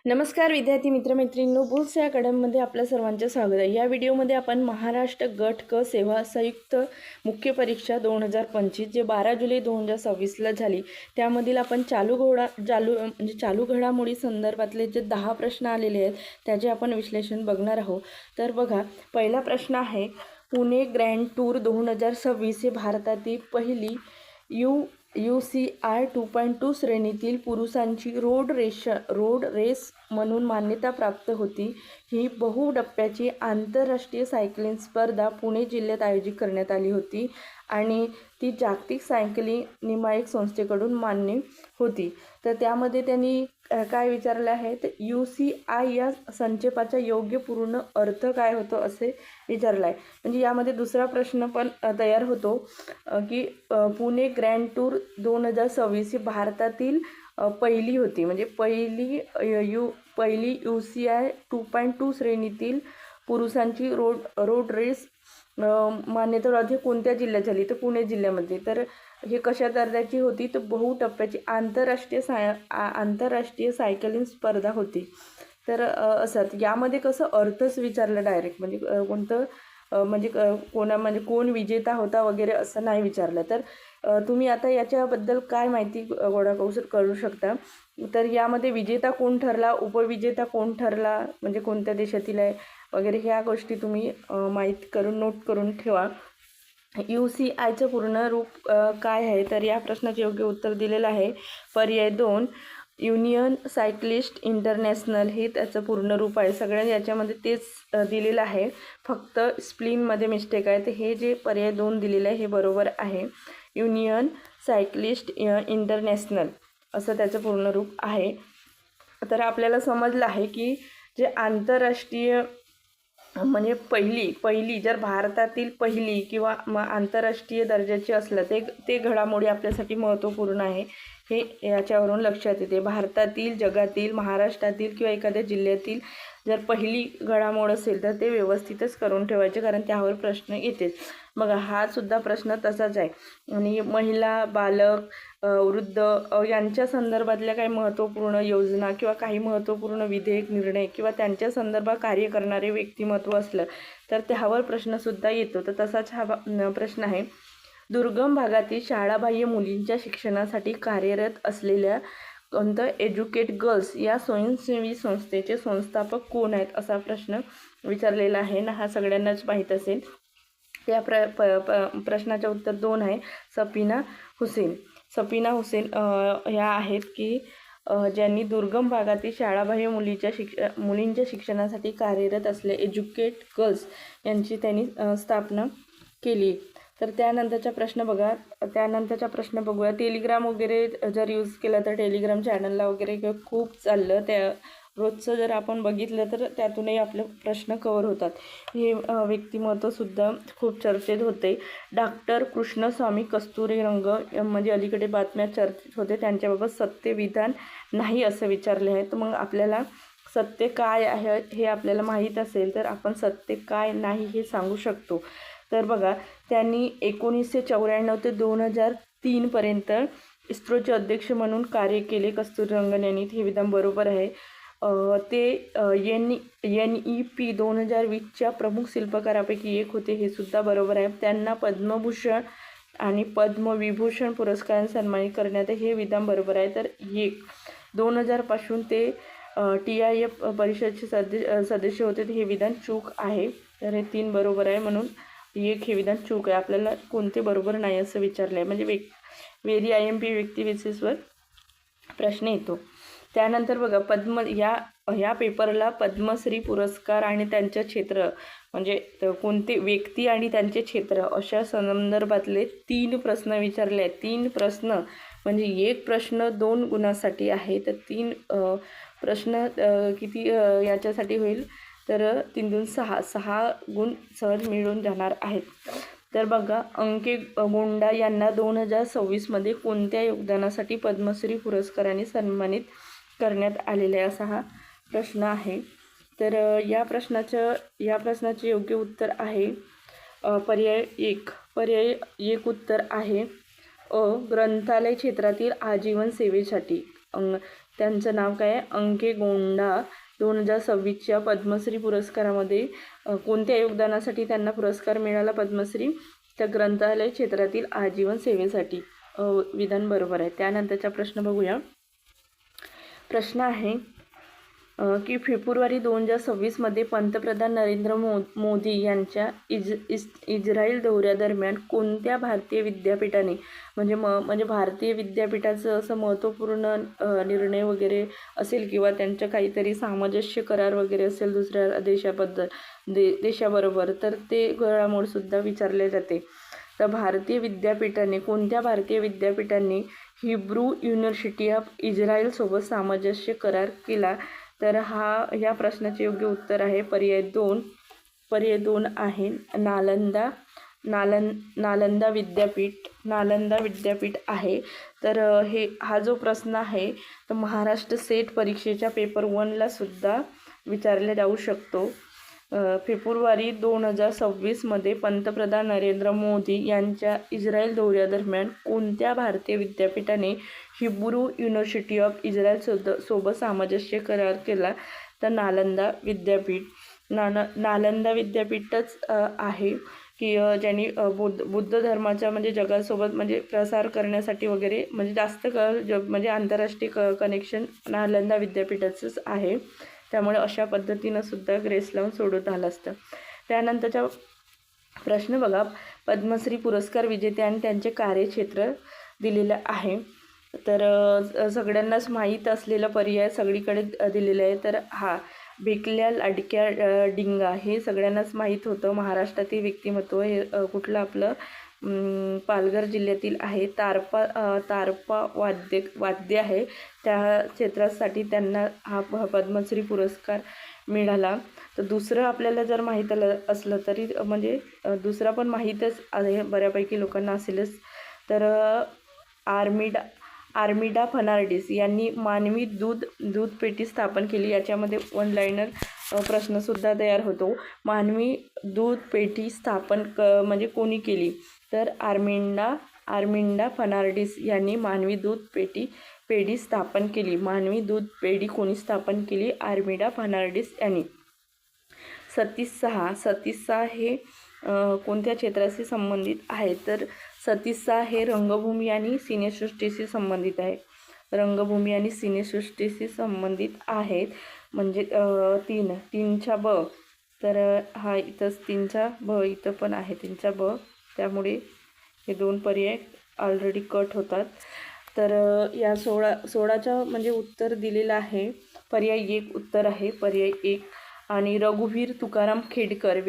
नमस्कार विद्यार्थी मित्रमैत्रिणींनो, बुल्स या अकॅडमीमध्ये आपल्या सर्वांचे स्वागत आहे। या व्हिडिओमध्ये आपण महाराष्ट्र गट क सेवा संयुक्त मुख्य परीक्षा 2025 जे 12 जुलै 2026ला झाली त्यामधील आपण चालू घडामोडी संदर्भातले जे 10 प्रश्न आलेले आहेत त्याचे आपण विश्लेषण बघणार आहोत। तर बघा, पहिला प्रश्न आहे, पुणे ग्रँड टूर 2026 हे भारतातील पहिली UCI 2.2 श्रेणीतील पुरुषांची रोड रेस म्हणून मान्यता प्राप्त होती। ही बहुटप्प्याची आंतरराष्ट्रीय सायकलिंग स्पर्धा पुणे जिल्ह्यात आयोजित करण्यात आली होती आणि ती जागतिक सायकलिंग नियामक संस्थेकडून मान्य होती। तर त्यामध्ये त्यांनी काय विचारले आहे, तर UCI या संक्षेपाचा योग्य पूर्ण अर्थ काय होतो असे विचारले आहे। म्हणजे यामध्ये दुसरा प्रश्न पण तयार होतो की पुणे ग्रँड टूर 2026 ही भारतातील पहिली होती, म्हणजे पहिली UCI 2.2 श्रेणीतील पुरुषांची रोड रेस मान्यता प्राप्त कोणत्या जिल्ह्यात झाली, तर पुणे जिल्ह्यामध्ये। तर हे कशा दर्जाची होती, तर बहुटप्प्याची आंतरराष्ट्रीय सायकलिंग स्पर्धा होती। तर असं यामध्ये कसं अर्थच विचारलं डायरेक्ट, म्हणजे कोणतं म्हणजे कोण विजेता होता वगैरे असं नाही विचारलं। तर तुम्ही आता याच्याबद्दल काय माहिती गोळा करू शकता। तर यामध्ये विजेता कोण ठरला, उपविजेता कोण ठरला, म्हणजे कोणत्या देशातील आहे वगैरे ह्या गोष्टी तुम्ही माहिती करून नोट करून ठेवा। UCIचं पूर्ण रूप काय आहे, तर या प्रश्नाचे योग्य उत्तर दिलेलं आहे पर्याय 2, युनियन सायक्लिस्ट इंटरनॅशनल हे त्याचं पूर्ण रूप आहे। सगळ्यांनी याच्यामध्ये तेच दिलेलं आहे, फक्त स्प्लिनमध्ये मिस्टेक आहे। तर हे जे पर्याय 2 दिलेलं आहे हे बरोबर आहे, युनियन सायक्लिस्ट इंटरनॅशनल असं त्याचं पूर्ण रूप आहे। तर आपल्याला समजलं आहे की जे आंतरराष्ट्रीय म्हणजे पहिली जर भारतातील पहिली किंवा आंतरराष्ट्रीय दर्जाची असलं ते घडामोडी आपल्यासाठी महत्त्वपूर्ण आहे, हे याच्यावरून लक्षात येते। भारतातील, जगातील, महाराष्ट्रातील किंवा एखाद्या जिल्ह्यातील जर पहिली घडामोड असेल तर ते व्यवस्थितच करून ठेवायचे, कारण त्यावर प्रश्न येतेच। मग हा सुद्धा प्रश्न तसाच आहे। आणि महिला, बालक, वृद्ध यांच्या संदर्भातल्या काही महत्त्वपूर्ण योजना किंवा काही महत्त्वपूर्ण विधेयक, निर्णय किंवा त्यांच्या संदर्भात कार्य करणारे व्यक्तिमत्व असलं तर त्यावर प्रश्नसुद्धा येतो। तर तसाच हा प्रश्न आहे, दुर्गम भागातील शाळाबाह्य मुलींच्या शिक्षणासाठी कार्यरत असलेल्या कोणतं एज्युकेट गर्ल्स या स्वयंसेवी संस्थेचे संस्थापक कोण आहेत असा प्रश्न विचारलेला आहे ना, हा सगळ्यांनाच माहीत असेल। त्या प्रश्नाचं उत्तर 2 आहे, सफीना हुसेन ह्या आहेत की ज्यांनी दुर्गम भागातील शाळाबाह्य मुलींच्या शिक्षणासाठी कार्यरत असले एज्युकेट गर्ल्स यांची त्यांनी स्थापना केली। तर त्यानंतरचा प्रश्न बघूया, टेलिग्राम वगैरे जर यूज केला तर टेलिग्राम चॅनलला वगैरे खूप चाललं, त्या रोजचं जर आपण बघितलं तर त्यातूनही आपले प्रश्न कव्हर होतात। हे व्यक्तिमत्वसुद्धा खूप चर्चेत होते। डॉक्टर कृष्णस्वामी कस्तुरीरंग म्हणजे अलीकडे बातम्या चर्चेत होते, त्यांच्याबाबत सत्य विधान नाही असं विचारले आहे। तर मग आपल्याला सत्य काय आहे हे आपल्याला माहीत असेल तर आपण सत्य काय नाही हे सांगू शकतो। तर बघा, त्यांनी 1994 ते 2003 पर्यंत इस्रोचे अध्यक्ष म्हणून कार्य केले कस्तुरीरंगन यांनी, हे विधान बरोबर आहे। ते NEP 2020च्या प्रमुख शिल्पकारापैकी एक होते, हे सुद्धा बरोबर आहे। त्यांना पद्मभूषण आणि पद्मविभूषण पुरस्काराने सन्मानित करण्यात, हे विधान बरोबर आहे। तर 2000 पासून ते TIF परिषदेचे सदस्य होते, हे विधान चूक आहे। तर हे 3 बरोबर आहे, म्हणून हे विधान चूक आहे। आपल्याला कोणते बरोबर नाही असं विचारलं आहे, म्हणजे व्हेरी IMP व्यक्तिविशेषवर प्रश्न येतो। त्यानंतर बघा, ह्या पेपरला पद्मश्री पुरस्कार आणि त्यांचे क्षेत्र, म्हणजे कोणते व्यक्ती आणि त्यांचे क्षेत्र अशा संदर्भातले 3 प्रश्न विचारले आहेत। 3 प्रश्न म्हणजे एक प्रश्न 2 गुणासाठी आहे, तर 3 प्रश्न किती याच्यासाठी होईल, तर 3 दून 6 गुण सहज मिळून जाणार आहेत। तर बघा, अंके गोंडा यांना 2026मध्ये कोणत्या योगदानासाठी पद्मश्री पुरस्काराने सन्मानित करण्यात आलेला आहे असा हा प्रश्न आहे। तर या प्रश्नाचे योग्य उत्तर आहे पर्याय 1 उत्तर आहे ग्रंथालय क्षेत्रातील आजीवन सेवेसाठी। त्यांचं नाव काय आहे? अंकेगोंडा. 2026च्या पद्मश्री पुरस्कारामध्ये कोणत्या योगदानासाठी त्यांना पुरस्कार मिळाला पद्मश्री? तर ग्रंथालय क्षेत्रातील आजीवन सेवेसाठी. विधान बरोबर आहे. त्यानंतरचा प्रश्न बघूया. प्रश्न आहे की फेब्रुवारी 2026मध्ये पंतप्रधान नरेंद्र मोदी यांच्या इस्रायल दौऱ्यादरम्यान कोणत्या भारतीय विद्यापीठाने म्हणजे भारतीय विद्यापीठाचं असं महत्त्वपूर्ण निर्णय वगैरे असेल किंवा त्यांचं काहीतरी सामंजस्य करार वगैरे असेल दुसऱ्या देशाबरोबर, तर ते घडामोडसुद्धा विचारले जाते. तर कोणत्या भारतीय विद्यापीठांनी हिब्रू युनिव्हर्सिटी ऑफ इस्रायलसोबत सामंजस्य करार केला? तर ह्या प्रश्नाचे योग्य उत्तर आहे पर्याय 2. पर्याय 2 आहे नालंदा विद्यापीठ आहे. तर हा जो प्रश्न आहे तर महाराष्ट्र सेट परीक्षेच्या पेपर 1ला सुद्धा विचारला जाऊ शकतो. फेब्रुवारी 2026मध्ये पंतप्रधान नरेंद्र मोदी यांच्या इस्रायल दौऱ्यादरम्यान कोणत्या भारतीय विद्यापीठाने हिब्रू युनिव्हर्सिटी ऑफ इस्रायल सोबत सामंजस्य करार केला? तर नालंदा विद्यापीठ. नालंदा विद्यापीठच आहे की ज्यांनी बुद्ध धर्माच्या जगासोबत प्रसार करण्यासाठी वगैरे जास्त आंतरराष्ट्रीय कनेक्शन नालंदा विद्यापीठाचंच आहे. त्यामुळे अशा पद्धतीनं सुद्धा ग्रेस लावून सोडवत आलं असतं. त्यानंतरचा प्रश्न बघा. पद्मश्री पुरस्कार विजेते आणि त्यांचे कार्यक्षेत्र दिलेलं आहे. तर सगळ्यांनाच माहीत असलेला पर्याय सगळीकडे दिलेला आहे. तर भिकल्या लाडक्या डिंगा हे सगळ्यांनाच माहीत होतं. महाराष्ट्रातील व्यक्तिमत्व हे कुठलं आपलं पालघर जिल्ह्यातील आहे. तारपा वाद्य आहे त्या क्षेत्रासाठी त्यांना हा पद्मश्री पुरस्कार मिळाला. तर दुसरं आपल्याला जर माहीत असलं तरी दुसरा पण माहीतच आहे बऱ्यापैकी लोकांना असेलच. तर आर्मिडा फर्नांडिस यांनी मानवी दूध पेटी स्थापन केली. याच्यामध्ये 1 लाईनर प्रश्नसुद्धा तयार होतो. मानवी दूध पेटी स्थापन कोणी केली? तर आर्मिंडा फर्नांडिस यांनी मानवी दूध पेढी स्थापन केली. मानवी दूध पेढी कोणी स्थापन केली? आर्मिडा फर्नांडिस यांनी. 36 हे कोणत्या क्षेत्राशी संबंधित आहे? तर 36 हे रंगभूमी आणि सिनेसृष्टीशी संबंधित आहे. रंगभूमी आणि सिनेसृष्टीशी संबंधित आहेत. 3च्या ब. तर इथंच 3चा ब इथं पण आहे 3चा ब. त्यामुळे हे 2 पर्याय ऑलरेडी कट होतात. तर या 16च्या उत्तर दिलेलं आहे. पर्याय 1 उत्तर आहे. पर्याय 1. आणि रघुवीर तुकाराम खेडकर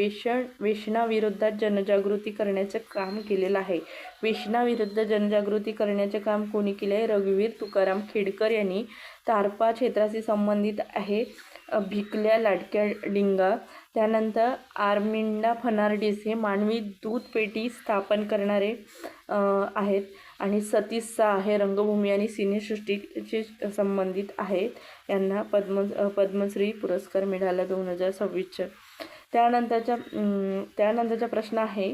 व्यसनाविरोधात जनजागृती करण्याचं काम केलेलं आहे. व्यसनाविरुद्ध जनजागृती करण्याचे काम कोणी केले आहे? रघुवीर तुकाराम खेडकर यांनी. तारपा क्षेत्राशी संबंधित आहे भिकल्या लाडक्या डिंगा. त्यानंतर आर्मिंडा फर्नांडिस हे मानवी दूध पेटी स्थापन करणारे आहेत. आणि 36 हे रंगभूमी आणि सिनेसृष्टीशी संबंधित आहेत. यांना पद्मश्री पुरस्कार मिळाला 2026. त्यानंतरचा प्रश्न आहे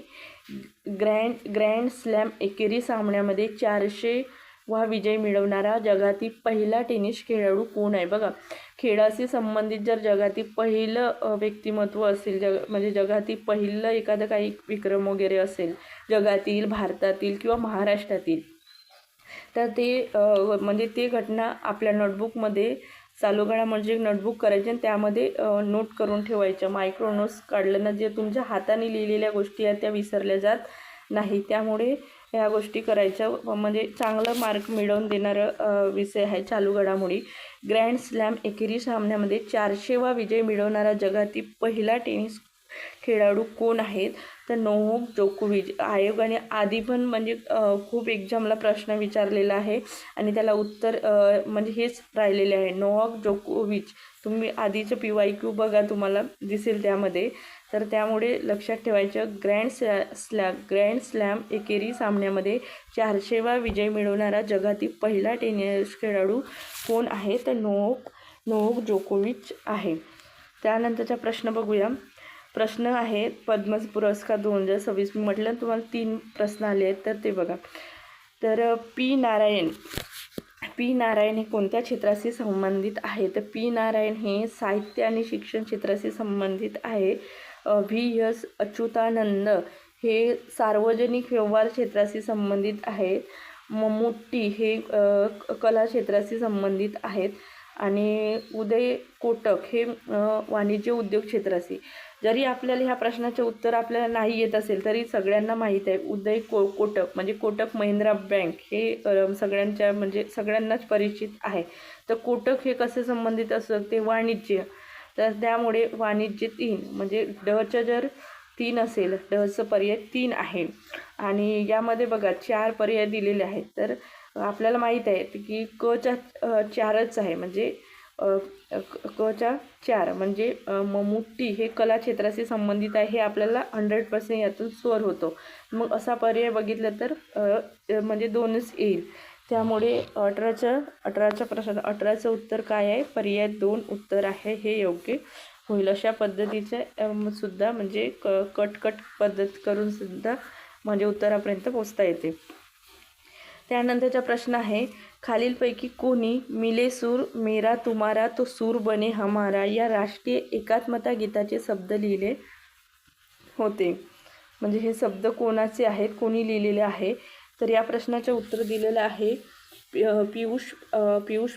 ग्रँड स्लॅम एकेरी सामन्यामध्ये 400वा विजय मिळवणारा जगातील पहिला टेनिस खेळाडू कोण आहे? बघा, खेळाशी संबंधित जर जगातील पहिलं व्यक्तिमत्व असेल जगातील पहिलं एखादं काही विक्रम वगैरे असेल जगातील, भारतातील किंवा महाराष्ट्रातील, तर ते घटना आपल्या नोटबुकमध्ये चालू नोटबुक करायचे आणि त्यामध्ये नोट करून ठेवायच्या. मायक्रो नोट्स काढलं ना, जे तुमच्या हाताने लिहिलेल्या गोष्टी आहेत त्या विसरल्या जात नाही. त्यामुळे ह्या गोष्टी करायच्या चांगला मार्क मिळवून देणारा विषय आहे चालू घडामोडी. ग्रँड स्लॅम एकेरी सामन्यामध्ये 400वा विजय मिळवणारा जगातील पहिला टेनिस खेळाडू कोण आहेत? तर नोव्हाक जोकोविच. आयोगाने आधी पण खूप एक्झामला प्रश्न विचारलेला आहे आणि त्याला उत्तर हेच राहिलेले आहे, नोव्हाक जोकोविच. तुम्ही आधीचं PYQ बघा, तुम्हाला दिसेल त्यामध्ये. तर त्यामुळे लक्षात ठेवायचं, ग्रँड स्लॅम एकेरी सामन्यामध्ये 400वा विजय मिळवणारा जगातील पहिला टेनिस खेळाडू कोण आहे? तर नोव्हाक जोकोविच आहे. त्यानंतरचा प्रश्न बघूया. प्रश्न आहे पद्म पुरस्कार 2026. म्हटलं तुम्हाला 3 प्रश्न आले आहेत, तर ते बघा. तर पी नारायण हे कोणत्या क्षेत्राशी संबंधित आहे? तर पी नारायण हे साहित्य आणि शिक्षण क्षेत्राशी संबंधित आहे. व्ही एस अच्युतानंद हे सार्वजनिक व्यवहार क्षेत्राशी संबंधित आहेत. मम्मुट्टी हे कला क्षेत्राशी संबंधित आहेत. आणि उदय कोटक हे वाणिज्य उद्योग क्षेत्राशी. जरी आपल्याला ह्या प्रश्नाचे उत्तर आपल्याला नाही येत असेल तरी सगळ्यांना माहीत आहे उदय कोटक म्हणजे कोटक महिंद्रा बँक हे सगळ्यांच्या म्हणजे सगळ्यांनाच परिचित आहे. तर कोटक हे कसे संबंधित असतं ते वाणिज्य, तर त्यामुळे वाणिज्य 3 म्हणजे डचं जर 3 असेल, डचं पर्याय 3 आहे. आणि यामध्ये बघा 4 पर्याय दिलेले आहेत. तर आपल्याला माहीत आहे की कच्या 4च आहे म्हणजे कच्या 4 म्हणजे मम्मुट्टी हे कला क्षेत्राशी संबंधित आहे हे आपल्याला 100% यातून स्वर होतो. मग असा पर्याय बघितलं तर म्हणजे 2च येईल. त्यामुळे 18च्या प्रश्न 18चं उत्तर काय आहे? पर्याय 2 उत्तर आहे हे योग्य होईल. अशा पद्धतीचे सुद्धा म्हणजे कट पद्धत करून सुद्धा म्हणजे उत्तरापर्यंत पोचता येते. त्यानंतरचा प्रश्न आहे खालीलपैकी कोणी मिले सूर मेरा तुम्हारा तो सूर बने हमारा या राष्ट्रीय एकात्मता गीताचे शब्द लिहिले होते? म्हणजे हे शब्द कोणाचे आहेत, कोणी लिहिलेले आहे? तर या प्रश्नाचे उत्तर दिलेलं आहे पियुष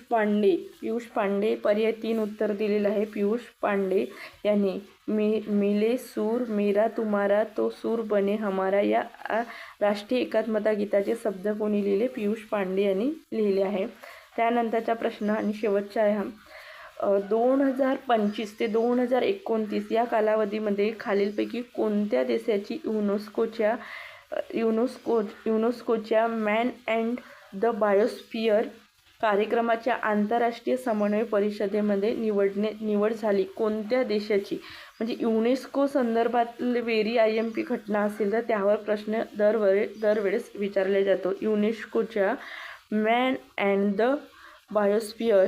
पांडे पर्याय 3 उत्तर दिलेलं आहे पियुष पांडे यांनी. मिले सूर मेरा तुम्हारा तो सूर बने हमारा या राष्ट्रीय एकात्मता गीताचे शब्द कोणी लिहिले? पियुष पांडे यांनी लिहिले आहे. त्यानंतरचा प्रश्न आणि शेवटचा आहे 2025 ते 2029 या कालावधीमध्ये खालीलपैकी कोणत्या देशाची युनेस्कोच्या मॅन अँड द बायोस्फिअर कार्यक्रमाच्या आंतरराष्ट्रीय समन्वय परिषदेमध्ये निवड झाली? कोणत्या देशाची? म्हणजे युनेस्को संदर्भात वेरी IMP घटना असेल तर त्यावर प्रश्न दरवेळेस विचारला जातो. युनेस्कोच्या मॅन अँड द बायोस्फिअर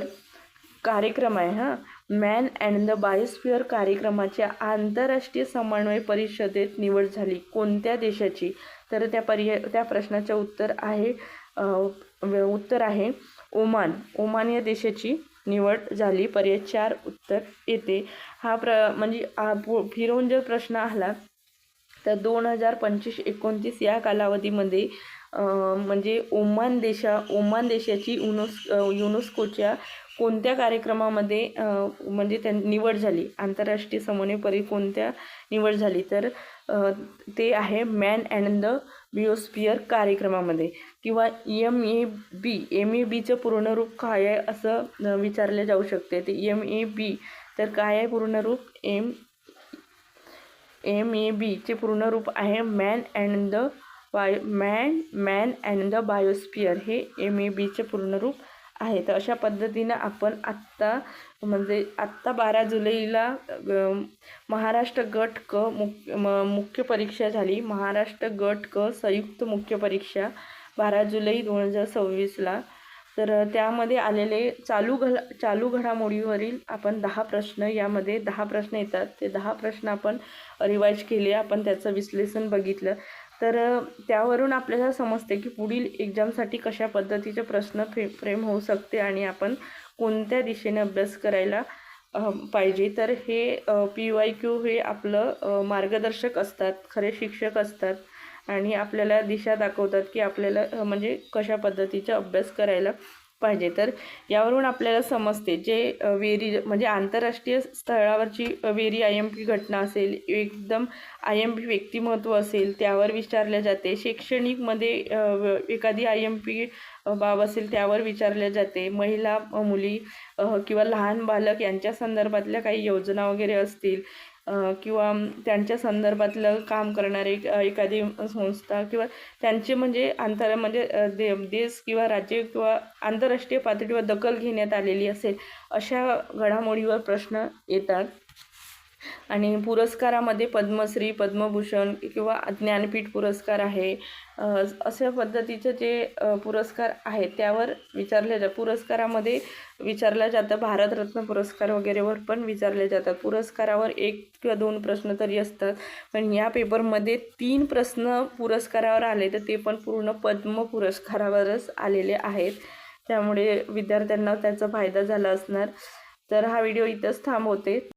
कार्यक्रम आहे मॅन अँड द बायोस्फिअर कार्यक्रमाच्या आंतरराष्ट्रीय समन्वय परिषदेत निवड झाली कोणत्या देशाची? तर त्या प्रश्नाचे उत्तर आहे ओमान या देशाची निवड झाली. पर्याय 4 उत्तर येते. हा म्हणजे फिरवून जर प्रश्न आला तर 2025-29 या कालावधीमध्ये म्हणजे ओमान देशाची युनेस्कोच्या कोणत्या कार्यक्रमामध्ये म्हणजे निवड झाली? आंतरराष्ट्रीय समन्वय कोणत्या निवड झाली? तर ते आहे मॅन अँड द बायोस्फिअर कार्यक्रमामध्ये. किंवा MABचं पूर्ण रूप काय आहे असं विचारले जाऊ शकते. ते MAB तर काय आहे पूर्ण रूप? MABचे पूर्ण रूप आहे मॅन अँड द बायोस्फिअर हे MABचे पूर्ण रूप आहे. तर अशा पद्धतीनं आपण आत्ता 12 जुलैला महाराष्ट्र गट क मुख्य परीक्षा झाली. महाराष्ट्र गट क संयुक्त मुख्य परीक्षा 12 जुलै 2026ला. तर त्यामध्ये आलेले चालू घडामोडीवरील आपण 10 प्रश्न, यामध्ये 10 प्रश्न येतात. ते 10 प्रश्न आपण रिवाईज केले, आपण त्याचं विश्लेषण बघितलं. तर त्यावरून आपल्याला समजते की पुढील एक्झामसाठी कशा पद्धतीचे प्रश्न फ्रेम होऊ शकते आणि आपण कोणत्या दिशेने अभ्यास करायला पाहिजे. तर हे PYQ हे आपलं मार्गदर्शक असतात, खरे शिक्षक असतात आणि आपल्याला दिशा दाखवतात की आपल्याला म्हणजे कशा पद्धतीचा अभ्यास करायला पाहिजे. तर यावरून आपल्याला समजते जे म्हणजे आंतरराष्ट्रीय स्तरावरची वेरी IMP घटना असेल, एकदम IMP व्यक्तिमत्व असेल त्यावर विचारले जाते. शैक्षणिकमध्ये एखादी IMP बाब असेल त्यावर विचारले जाते. महिला, मुली किंवा लहान बालक यांच्या संदर्भातल्या काही योजना वगैरे असतील किंवा त्यांच्या संदर्भातलं काम करणारे एखादी संस्था किंवा त्यांचे म्हणजे देश किंवा राज्य किंवा आंतरराष्ट्रीय पातळीवर दखल घेण्यात आलेली असेल अशा घडामोडीवर प्रश्न येतात. आणि पुरस्कारामध्ये पद्मश्री, पद्मभूषण किंवा ज्ञानपीठ पुरस्कार आहे, अशा पद्धतीचे जे पुरस्कार आहेत त्यावर पुरस्कारामध्ये विचारलं जातं. भारतरत्न पुरस्कार वगैरेवर पण विचारले जातात. पुरस्कारावर 1 किंवा 2 प्रश्न तरी असतात, पण या पेपरमध्ये 3 प्रश्न पुरस्कारावर आले तर ते पण पूर्ण पद्म पुरस्कारावरच आलेले आहेत. त्यामुळे विद्यार्थ्यांना त्याचा फायदा झाला असणार. तर हा व्हिडिओ इथंच थांबवते.